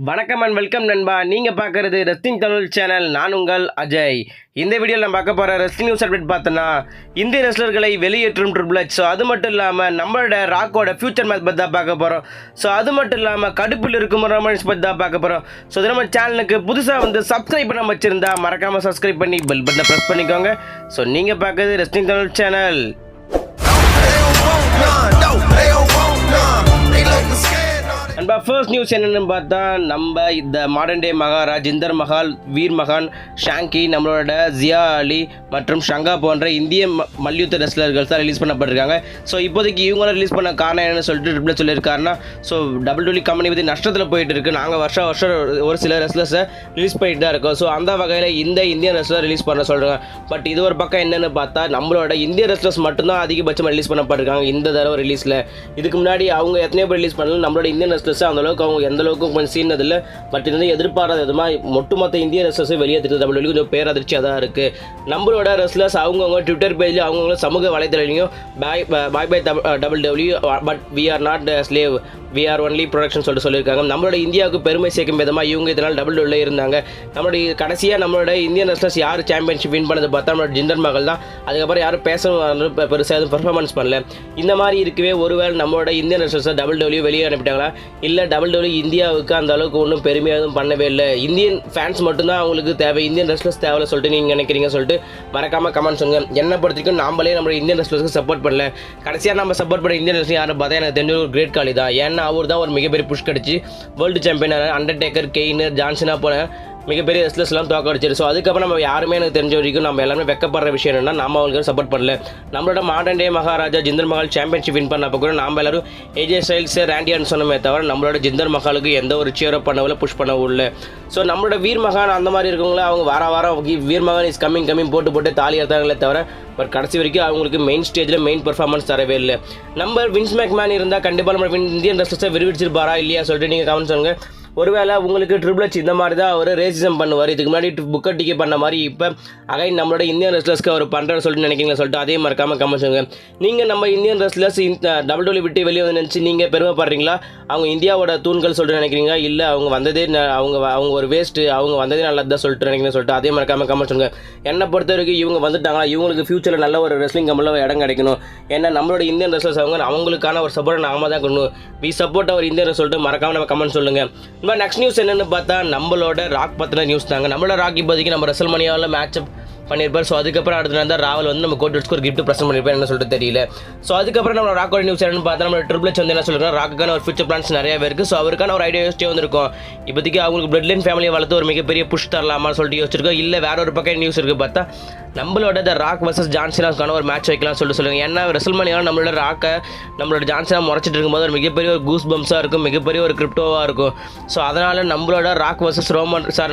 வணக்கம் and welcome நண்பா. நீங்கள் பார்க்குறது ரெஸ்லிங் தமிழ் சேனல். நான் உங்கள் அஜய். இந்த வீடியோவில் நம்ம பார்க்க போகிற ரெஸ்லிங் நியூஸ் அப்டேட் பார்த்தோன்னா, இந்திய ரெஸ்லர்களை வெளியேற்றும் ட்ரிபிள் எச். ஸோ அது மட்டும் இல்லாமல் நம்மளோட ராக்கோட ஃபியூச்சர் மேட்ச் பற்றி தான் பார்க்க போகிறோம். ஸோ அது மட்டும் இல்லாமல் கடுப்பில் இருக்கும் ரொமான்ஸ் பற்றி தான் பார்க்க போகிறோம். ஸோ இது நம்ம சேனலுக்கு புதுசாக வந்து சப்ஸ்கிரைப் பண்ண வச்சுருந்தா மறக்காமல் சப்ஸ்கிரைப் பண்ணி பெல் பட்டனை ப்ரெஸ் பண்ணிக்கோங்க. ஸோ நீங்கள் பார்க்குறது wrestling Tamil channel. And first news என்னென்னு பார்த்தா, நம்ம இந்த மாடர்ன் டே மகாராஜ், இந்தர் மஹால், வீர் மகான், ஷாங்கி, நம்மளோட ஜியா அலி மற்றும் ஷங்கா போன்ற இந்திய மல்யுத்த ரெஸ்லர்கள் தான் ரிலீஸ் பண்ணப்பட்டிருக்காங்க. ஸோ இப்போதைக்கு இவங்களாம் ரிலீஸ் பண்ண காரணம் என்னன்னு சொல்லிட்டு ட்ரிபிள் சொல்லியிருக்காருன்னா, ஸோ WWE கம்பெனி பற்றி நஷ்டத்தில் போயிட்டு இருக்கு. நாங்கள் வருஷம் ஒரு சில ரெஸ்லர்ஸை ரிலீஸ் பண்ணிட்டு தான் இருக்கோம். ஸோ அந்த வகையில் இந்த இந்தியன் ரெஸ்லர் ரிலீஸ் பண்ண சொல்கிறாங்க. பட் இது ஒரு பக்கம் என்னென்னு பார்த்தா, நம்மளோட இந்திய ரெஸ்லர்ஸ் மட்டும்தான் அதிகபட்சமாக ரிலீஸ் பண்ணப்பட்டிருக்காங்க இந்த தடவை ரிலீஸில். இதுக்கு முன்னாடி அவங்க எத்தனையோ பேர் ரிலீஸ் பண்ணலாம். நம்மளோட இந்தியன் ரெஸ்லர்ஸ் அந்த அளவுக்கு அவங்க எந்த அளவுக்கு கொஞ்சம் சீனதில்லை. பட் இது வந்து எதிர்பாராத விதமாக ஒட்டுமொத்த இந்திய ரெஸ்லர்ஸை வெளியேற்றிட்டு WWE கொஞ்சம் பேரதிர்ச்சியாக தான் இருக்குது. நம்மளோட ரெஸ்லர்ஸ் அவங்கவுங்க ட்விட்டர் பேஜ்லையும் அவங்கவுங்க சமூக வலைதளங்களையும் பாய் WWE but we are not slave, we are only production சொல்லியிருக்காங்க. நம்மளோட இந்தியாவுக்கு பெருமை சேர்க்கும் விதமாக இவங்க இதனால் WWE இருந்தாங்க. நம்மளுடைய கடைசியாக நம்மளோட இந்தியன் ரெஸ்லர்ஸ் யார் சாம்பியன்ஷிப் வின் பண்ணது பார்த்தா நம்மளோட ஜிந்தர் மகள் தான். அதுக்கப்புறம் யாரும் பேசணும் பெருசாக எதுவும் பர்ஃபார்மன்ஸ் பண்ணல. இந்த மாதிரி இருக்கவே ஒருவேளை நம்மளோட இந்தியன் ரெஸ்லர்ஸை WWE வெளியே அனுப்பிட்டாங்களா, இல்லை WWE இந்தியாவுக்கு அந்த அளவுக்கு ஒன்றும் பெருமையாக எதுவும் பண்ணவே இல்லை, இந்தியன் ஃபேன்ஸ் மட்டும்தான் அவங்களுக்கு தேவை, இந்தியன் ரெஸ்லர்ஸ் தேவையில்ல சொல்லிட்டு நீங்கள் நினைக்கிறீங்க சொல்லிட்டு மறக்காமல் கமெண்ட் சொல்லுங்கள். என்னை பொறுத்திருக்கும் நாமளே நம்ம இந்தியன் ரெஸ்லர்ஸ்க்கு சப்போர்ட் பண்ணல. கடைசியாக நம்ம சப்போர்ட் பண்ண இந்தியன் ரெஸ்லர் யாரும் பார்த்தா எனக்கு தெரிஞ்ச ஒரு கிரேட் காலி தான். ஏன்னா அவர் தான் ஒரு மிகப்பெரிய புஷ் கிடச்சி வேர்ல்டு சாம்பியனான அண்டர்டேக்கர், கெயின், ஜான்சனா போன மிகப்பெரிய ரெஸ்லர்ஸ்லாம் தோக்கடிச்சிரு. ஸோ அதுக்கப்புறம் நம்ம யாருமே எனக்கு தெரிஞ்ச வரைக்கும் நம்ம எல்லாமே வெக்கப்படுற விஷயம் என்னன்னா, நம்ம அவங்களுக்கு சப்போர்ட் பண்ணல. நம்மளோட modern day Maharaja Jinder Mahal championship win பண்ணப்போ கூட நம்ம எல்லாரும் ஏஜே ஸ்டைல்ஸ், ராண்டி ஆர்டன் சொன்னமே தவிர நம்மளோட ஜிந்தர் மஹாலுக்கு எந்த ஒரு சியரப் பண்ணவில்லை, புஷ் பண்ணவும் இல்லை. ஸோ நம்மளோட வீர் மகான் அந்த மாதிரி இருக்கவங்கள அவங்க வாரம் வீர் மகான் இஸ் கம்மிங் போட்டு தாலி எடுத்தாங்களே தவிர பட் கடைசி வரைக்கும் அவங்களுக்கு மெயின் ஸ்டேஜில் மெயின் பெர்ஃபார்மன்ஸ் தரவே இல்லை. நம்ம வின்ஸ் மேக்மேன் இருந்தால் கண்டிப்பாக நம்ம இந்தியன் ரெஸ்லர்ஸை விரிவிச்சிருப்பாரா இல்லையா சொல்லிட்டு நீங்கள் கமெண்ட் சொல்லுங்கள். ஒருவேளை உங்களுக்கு ட்ரிபிள் எச் இந்த மாதிரி தான் அவர் ரேசிசம் பண்ணுவார், இதுக்கு முன்னாடி புக்கர் டிக்கே பண்ண மாதிரி இப்போ அகைன் நம்மளோட இந்தியன் ரெஸ்லர்ஸ்க்கு அவர் பண்ணுறேன்னு சொல்லிட்டு நினைக்கிறீங்களா சொல்லிட்டு அதே மறக்காமல் கமெண்ட் சொல்லுங்கள். நீங்கள் நம்ம இந்தியன் ரெஸ்லர்ஸ் WWE விட்டு வெளியே வந்து நினச்சி நீங்கள் பெருமைப்படுறீங்களா, அவங்க இந்தியாவோட தூண்கள் சொல்லிட்டு நினைக்கிறீங்க, இல்லை அவங்க வந்ததே அவங்க ஒரு வேஸ்ட்டு, அவங்க வந்ததே நல்லது தான் சொல்லிட்டு நினைக்கிறீங்க சொல்லிட்டு அதே மறக்காமல் கமெண்ட் சொல்லுங்கள். என்னை பொறுத்த வரைக்கும் இவங்க வந்துட்டாங்களா, இவங்களுக்கு ஃபியூச்சரில் நல்ல ஒரு ரெஸ்லிங் கம்பெனியில் இடம் கிடைக்கணும். ஏன்னா நம்மளோட இந்தியன் ரெஸ்லர்ஸ் அவங்களுக்கான ஒரு சப்போர்ட் நாம தான் கொண்டு வி சப்போர்ட் அவர் இந்தியன் சொல்லிட்டு மறக்காமல் நம்ம கமெண்ட் சொல்லுங்கள். நெக்ஸ்ட் நியூஸ் என்னன்னு பார்த்தா, நம்மளோட ராக் பற்றின நியூஸ் தாங்க. நம்மளோட ராக் இப்போதைக்கு நம்ம ரெசல்மனியாவில் மேட்ச் பண்ணியிருப்பார். ஸோ அதுக்கப்புறம் அடுத்த நாள் தான் ராவல் வந்து நம்ம கோட்ஸ்க்கு ஒரு கிஃப்ட் ப்ரெசென்ட் பண்ணியிருப்பார், என்ன சொல்லிட்டு தெரியல. ஸோ அதுக்கப்புறம் நம்ம ராக்கோட நியூஸ் என்னன்னு பார்த்தா, நம்ம ட்ரிபிள் எச் வந்து என்ன சொல்லுறோம், ராக்குக்கான ஒரு ஃபியூச்சர் பிளான்ஸ் நிறையவே இருக்குது. ஸோ அவருக்கான ஒரு ஐடியா யோசிச்சே வந்திருக்கும். இப்போதைக்கு அவங்களுக்கு பிளட் லைன் ஃபேமிலியை வளர்த்து ஒரு மிகப்பெரிய புஷ் தரலாமான்னு சொல்லிட்டு யோசிச்சிருக்கோம். இல்லை வேற ஒரு பக்கம் நியூஸ் இருக்குது பார்த்தா, நம்மளோட த ராக் வர்சஸ் ஜான்சினாக்கான ஒரு மேட்ச் வைக்கலாம்னு சொல்லிட்டு சொல்லுங்கள். ஏன்னா ரெசல்மனியாவில் நம்மளோட ராக்கை நம்மளோட ஜான்சினா முறைச்சிட்டு இருக்கும்போது ஒரு மிகப்பெரிய ஒரு கூஸ் பம்ஸாக இருக்கும், மிகப்பெரிய ஒரு கிரிப்டோவாக இருக்கும். ஸோ அதனால் நம்மளோட ராக் வர்சஸ்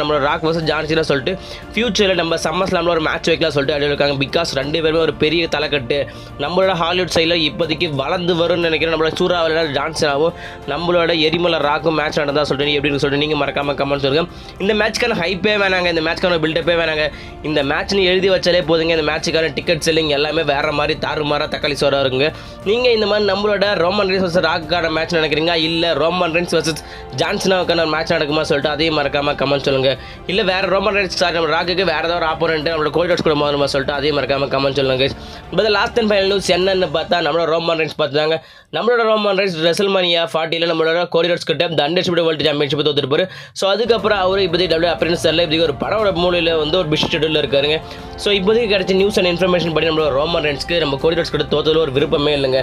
நம்மளோட ராக் வர்சஸ் ஜான்சினா சொல்லிட்டு ஃபியூச்சரில் நம்ம சம்மர்ஸ்லாமில் ஒரு மேட்ச் வைக்கலாம் சொல்லிட்டு இருக்காங்க. பிகாஸ் ரெண்டு பேருமே ஒரு பெரிய தலைக்கட்டு நம்மளோட ஹாலிவுட் சைடில் இப்போதைக்கு வளர்ந்து வரும்னு நினைக்கிறேன். நம்மளோட சூறாவளியில் ஜான்சனாவும் நம்மளோட எரிமலை ராக்கும் மேட்ச் நடந்தா சொல்லிட்டு எப்படின்னு சொல்லிட்டு நீங்கள் மறக்காமல் கமெண்ட் சொல்லுங்கள். இந்த மேட்ச்க்கான ஹைப்பே வேணாங்க, இந்த மேட்ச்க்கான பில்டப்பே வேணாங்க, இந்த மேட்ச்னு எழுதி வச்சாலே போதுங்க. இந்த மேட்ச்சுக்கான டிக்கெட் செல்லிங் எல்லாமே வேறு மாதிரி தாறுமாறாக தக்காளி சோறாக இருக்குங்க. நீங்கள் இந்த மாதிரி நம்மளோட ரோமன் ரெயின்ஸ் வர்சஸ் ராக்குக்கான மேட்ச் நினைக்கிறீங்க, இல்லை ரோமன் ரெயின்ஸ் வர்சஸ் ஜான்சனாவுக்கான மேட்ச் நடக்குமா சொல்லிட்டு அதையும் மறக்காமல் கமெண்ட் சொல்லுங்கள். இல்லை வேறு ரோமன் ரெயின்ஸ் நம்ம ராக்குக்கு வேறு ஏதாவது ஒரு ஆப்போனன்ட் நம்மளோட கோல்டர்ஸ் கூட மாதிரி சொல்லிட்டு அதே மறக்காம கமெண்ட் சொல்லுங்க. இப்போ லாஸ்ட் அண்ட் ஃபைனல் நியூஸ் என்னன்னு பார்த்தா, நம்மளோட ரோமன் ரெயின்ஸ் பார்த்துட்டாங்க. நம்மளோட ரோமன் ரெயின்ஸ் ரெசல்மனியா 40 நம்மளோட கோரிடர்ஸ் கிட்ட த அன்டிஸ்பியூட்டட் வேர்ல்டு சாம்பியன்ஷிப் தோத்துருப்பாரு. ஸோ அதுக்கப்புறம் அவர் இப்போதைக்கு WWE அப்பியரன்ஸ் தெரியல, இப்போதைக்கு ஒரு படோட மூலையில் வந்து ஒரு பிஸி ஷெட்யூலில் இருக்காருங்க. ஸோ இப்போதைக்கு கிடைச்ச நியூஸ் அண்ட் இன்ஃபர்மேஷன் படி நம்மளோட ரோமன் ரெயின்ஸ்க்கு நம்ம கோரிடர்ஸ் கிட்ட தோத்ததில் ஒரு விருப்பமே இல்லைங்க.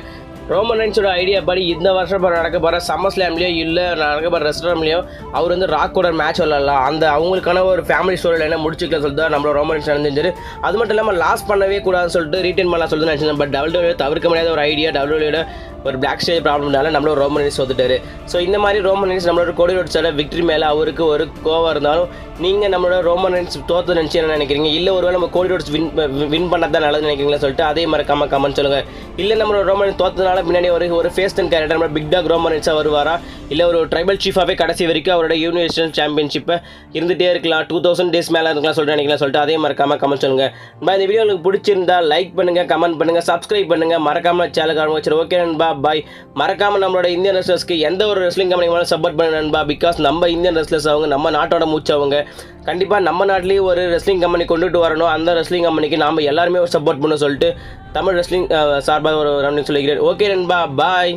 ரோமன் ரெயின்ஸோட ஐடியா படி இந்த வருஷம் நடக்க போகிற சம்மர் ஸ்லாம்லேயோ இல்லை நடக்க போகிற ரெஸ்டாரண்ட்லேயோ அவர் வந்து ராக்கோட மேட்ச் விளாடலாம், அந்த அவங்களுக்கான ஒரு ஃபேமிலி ஸ்டோரியில் என்ன முடிச்சுக்கலாம் சொல்லிட்டு தான் நம்மளோட ரோமன் ரெயின்ஸ் நடந்துச்சு. அது மட்டும் இல்லாமல் லாஸ் பண்ணவே கூடாதுன்னு சொல்லிட்டு ரீட்டைன் பண்ணலாம் சொல்லிட்டு நினச்சிருந்தேன். பட் WWE தவிர்க்க முடியாத ஒரு ஐடியா, WWE ஒரு பிளாக் ஸ்டேஜ் ப்ராப்ளம்னால நம்மளோட ரோமன் ரெயின்ஸ் தோத்துட்டாரு. ஸோ இந்த மாதிரி ரோமன் ரெயின்ஸ் நம்மளோட கோடி ரோட்ஸோட விக்டரி மேலே அவருக்கு ஒரு கோவம் இருந்தாலும் நீங்கள் நம்மளோட ரோமன் ரெயின்ஸ் தோற்று நினச்சி என்ன நினைக்கிறீங்க? இல்லை ஒருவேளை நம்ம கோடி ரோட்ஸ் வின் பண்ணால் தான் நல்லது நினைக்கிறீங்களா சொல்லிட்டு அதே மறக்காம கமெண்ட் சொல்லுங்கள். இல்லை நம்மளோட ரோமன் ரெயின்ஸ் தோற்றதுனால பின்னாடி ஒரு ஃபேஸ் அண்ட் கேரக்டர் நம்ம பிக் டாக் ரோமன் ரெயின்ஸாக வருவாரா, இல்லை ஒரு ட்ரைபல் சீஃபாகவே கடைசி வரைக்கும் அவரோட யூனிவர்சல் சாம்பியன்ஷிப்பை இருந்துகிட்டே இருக்கலாம், 2000 days மேலே இருக்கலாம் சொல்லிட்டு நினைக்கலாம் சொல்லிட்டு அதே மறக்காம கமெண்ட் சொல்லுங்கள். இந்த வீடியோ உங்களுக்கு பிடிச்சிருந்தா லைக் பண்ணுங்கள், கமெண்ட் பண்ணுங்கள், சப்ஸ்கிரைப் பண்ணுங்கள், மறக்காம சேனலுக்கு ஆரம்பிச்சு. ஓகே நண்பா, பாய். மறக்காம நம்மளோட இந்தியன் ரெஸ்லர்ஸ்க்கு எந்த ஒரு ரெஸ்லிங் கம்பெனி மேலே சப்போர்ட் பண்ண நண்பா. பிகாஸ் நம்ம இந்தியன் ரெஸ்லர்ஸ் அவங்க நம்ம நாட்டோட மூச்சு அவங்க. கண்டிப்பாக நம்ம நாட்டிலேயே ஒரு ரெஸ்லிங் கம்பெனி கொண்டுட்டு வரணும். அந்த ரெஸ்லிங் கம்பெனிக்கு நாம் எல்லாருமே ஒரு சப்போர்ட் பண்ணணும் சொல்லிட்டு தமிழ் ரெஸ்லிங் சார்பாக ஒரு ரன்னிங் சொல்லிக்கிறேன். ஓகே நண்பா, பாய்.